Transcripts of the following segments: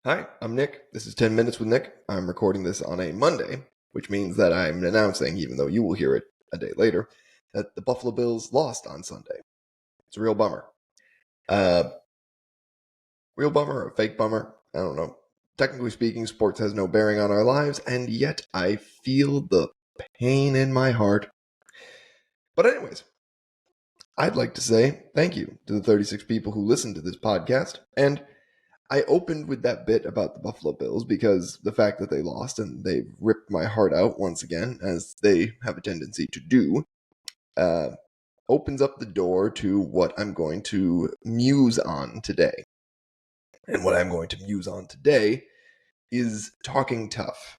Hi, I'm Nick. This is 10 Minutes with Nick. I'm recording this on a Monday, which means that I'm announcing, even though you will hear it a day later, that the Buffalo Bills lost on Sunday. It's a real bummer. Real bummer, a fake bummer, I don't know. Technically speaking, sports has no bearing on our lives, and yet I feel the pain in my heart. But anyways, I'd like to say thank you to the 36 people who listen to this podcast, and I opened with that bit about the Buffalo Bills because the fact that they lost and they ripped my heart out once again, as they have a tendency to do, opens up the door to what I'm going to muse on today. And what I'm going to muse on today is talking tough.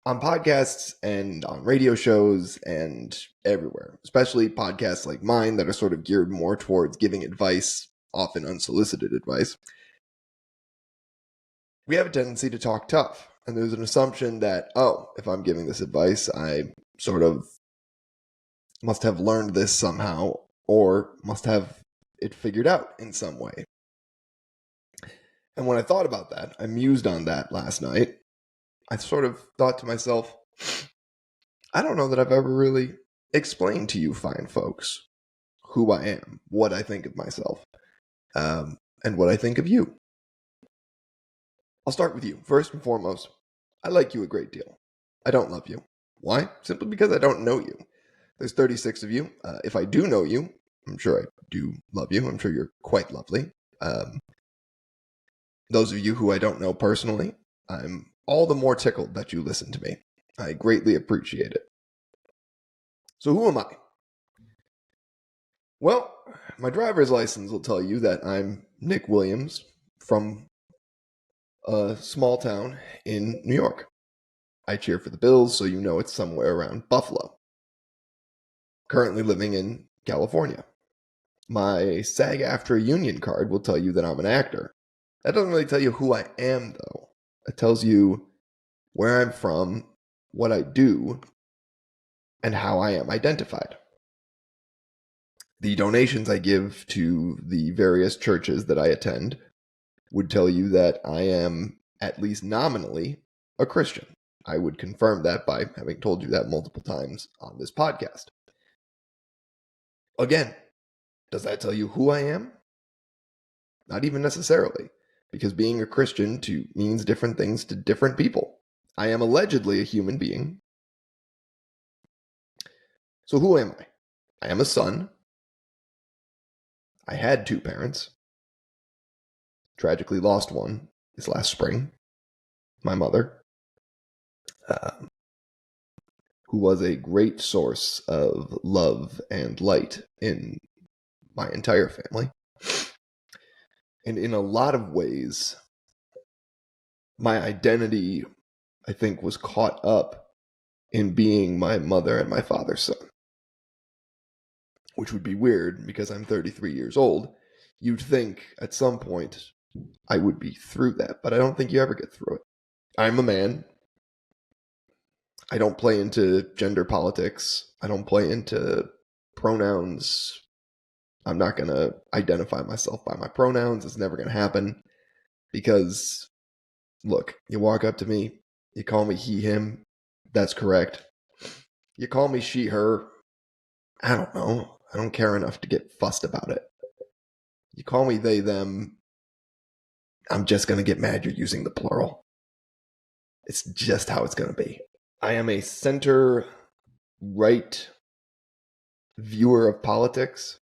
On podcasts and on radio shows and everywhere, especially podcasts like mine that are sort of geared more towards giving advice, often unsolicited advice, we have a tendency to talk tough. And there's an assumption that, if I'm giving this advice, I sort of must have learned this somehow or must have it figured out in some way. And when I thought about that, I mused on that last night. I sort of thought to myself, I don't know that I've ever really explained to you fine folks who I am, what I think of myself, and what I think of you. I'll start with you. First and foremost, I like you a great deal. I don't love you. Why? Simply because I don't know you. There's 36 of you. If I do know you, I'm sure I do love you. I'm sure you're quite lovely. Those of you who I don't know personally, I'm all the more tickled that you listen to me. I greatly appreciate it. So who am I? Well, my driver's license will tell you that I'm Nick Williams from a small town in New York. I cheer for the Bills, so you know it's somewhere around Buffalo. Currently living in California. My SAG-AFTRA union card will tell you that I'm an actor. That doesn't really tell you who I am, though. It tells you where I'm from, what I do, and how I am identified. The donations I give to the various churches that I attend would tell you that I am, at least nominally, a Christian. I would confirm that by having told you that multiple times on this podcast. Again, does that tell you who I am? Not even necessarily, because being a Christian means different things to different people. I am allegedly a human being. So who am I? I am a son. I had two parents. Tragically lost one this last spring. My mother, who was a great source of love and light in my entire family. And in a lot of ways, my identity, I think, was caught up in being my mother and my father's son. Which would be weird because I'm 33 years old. You'd think at some point I would be through that, but I don't think you ever get through it. I'm a man. I don't play into gender politics. I don't play into pronouns. I'm not going to identify myself by my pronouns. It's never going to happen because, look, you walk up to me, you call me he, him. That's correct. You call me she, her. I don't know. I don't care enough to get fussed about it. You call me they, them. I'm just going to get mad you're using the plural. It's just how it's going to be. I am a center-right viewer of politics.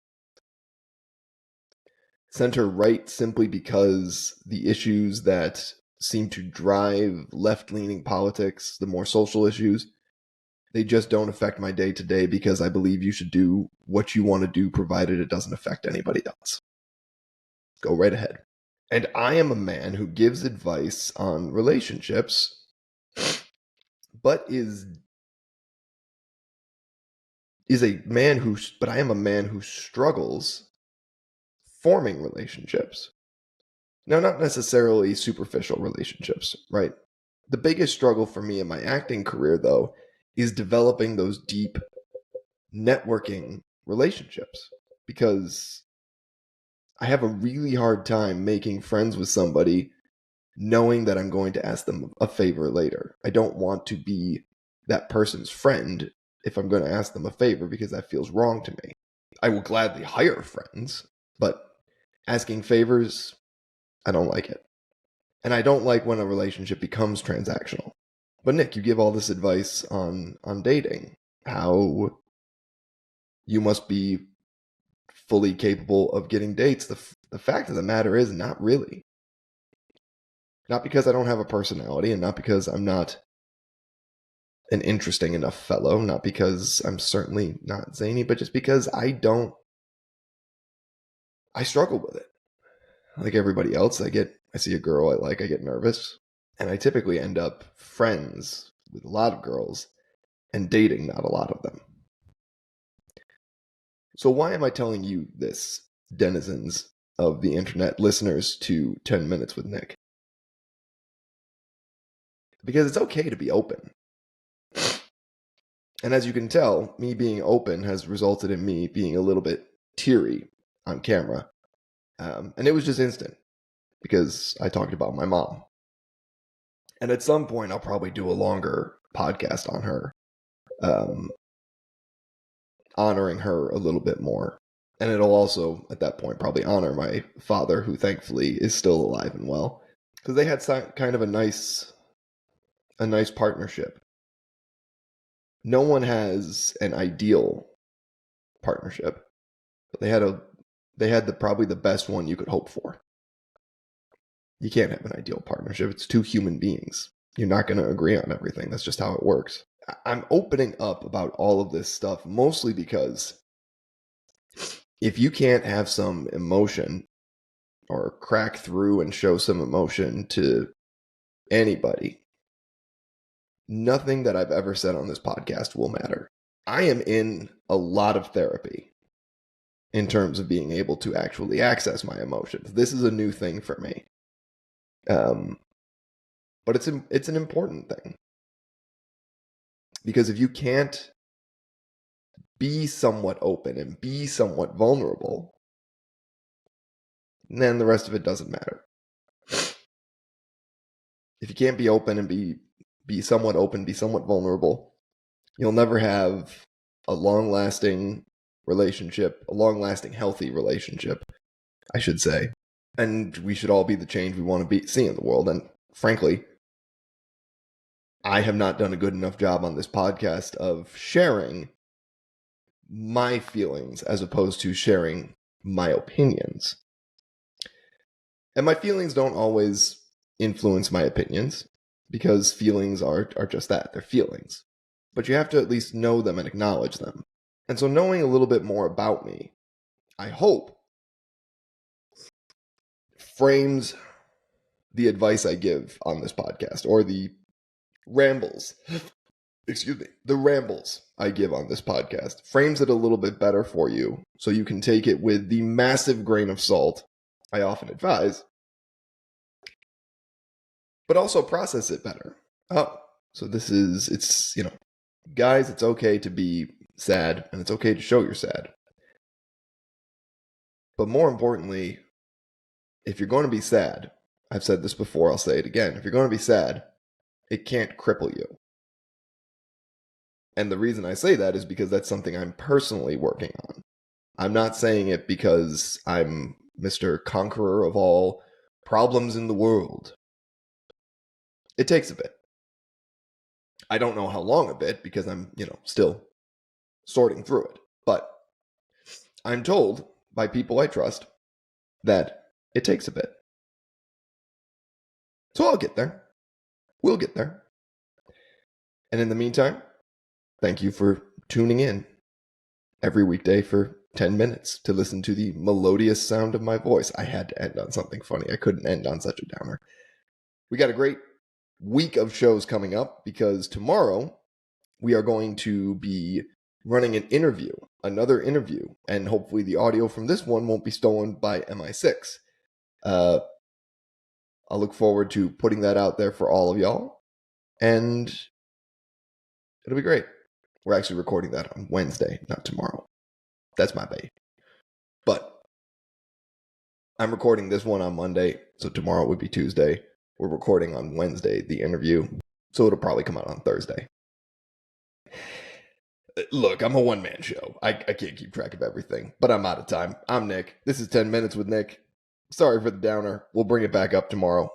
Center-right simply because the issues that seem to drive left-leaning politics, the more social issues, they just don't affect my day-to-day because I believe you should do what you want to do provided it doesn't affect anybody else. Go right ahead. And I am a man who gives advice on relationships, but I am a man who struggles forming relationships. Now, not necessarily superficial relationships, right? The biggest struggle for me in my acting career, though, is developing those deep networking relationships. Because I have a really hard time making friends with somebody knowing that I'm going to ask them a favor later. I don't want to be that person's friend if I'm going to ask them a favor because that feels wrong to me. I will gladly hire friends, but asking favors, I don't like it. And I don't like when a relationship becomes transactional. But Nick, you give all this advice on dating, how you must be fully capable of getting dates. The fact of the matter is, not really. Not because I don't have a personality and not because I'm not an interesting enough fellow, not because I'm certainly not zany, but just because I struggle with it. Like everybody else, I see a girl I like, I get nervous, and I typically end up friends with a lot of girls and dating not a lot of them. So why am I telling you this, denizens of the internet, listeners to 10 Minutes with Nick? Because it's okay to be open. And as you can tell, me being open has resulted in me being a little bit teary on camera. And it was just instant because I talked about my mom. And at some point, I'll probably do a longer podcast on her, honoring her a little bit more. And it'll also, at that point, probably honor my father, who thankfully is still alive and well. Because they had kind of a nice partnership. No one has an ideal partnership, but they had probably the best one you could hope for. You can't have an ideal partnership. It's two human beings. You're not going to agree on everything. That's just how it works. I'm opening up about all of this stuff mostly because if you can't have some emotion or crack through and show some emotion to anybody, nothing that I've ever said on this podcast will matter. I am in a lot of therapy in terms of being able to actually access my emotions. This is a new thing for me. But it's an important thing. Because if you can't be somewhat open and be somewhat vulnerable, then the rest of it doesn't matter. If you can't be open and be somewhat open, be somewhat vulnerable, you'll never have a long-lasting relationship, a long-lasting healthy relationship, I should say. And we should all be the change we want to see in the world. And frankly, I have not done a good enough job on this podcast of sharing my feelings as opposed to sharing my opinions. And my feelings don't always influence my opinions because feelings are just that. They're feelings. But you have to at least know them and acknowledge them. And so knowing a little bit more about me, I hope, frames the advice I give on this podcast or the rambles. The rambles I give on this podcast frames it a little bit better for you so you can take it with the massive grain of salt I often advise, but also process it better. Oh, so guys, it's okay to be sad and it's okay to show you're sad. But more importantly, if you're going to be sad, I've said this before, I'll say it again. If you're going to be sad, it can't cripple you. And the reason I say that is because that's something I'm personally working on. I'm not saying it because I'm Mr. Conqueror of all problems in the world. It takes a bit. I don't know how long a bit because I'm, still sorting through it. But I'm told by people I trust that it takes a bit. So I'll get there. We'll get there. And in the meantime, thank you for tuning in every weekday for 10 minutes to listen to the melodious sound of my voice. I had to end on something funny. I couldn't end on such a downer. We got a great week of shows coming up because tomorrow we are going to be running another interview, and hopefully the audio from this one won't be stolen by MI6. I'll look forward to putting that out there for all of y'all, and it'll be great. We're actually recording that on Wednesday, not tomorrow. That's my baby. But I'm recording this one on Monday, so tomorrow would be Tuesday. We're recording on Wednesday, the interview, so it'll probably come out on Thursday. Look, I'm a one-man show. I can't keep track of everything, but I'm out of time. I'm Nick. This is 10 Minutes with Nick. Sorry for the downer. We'll bring it back up tomorrow.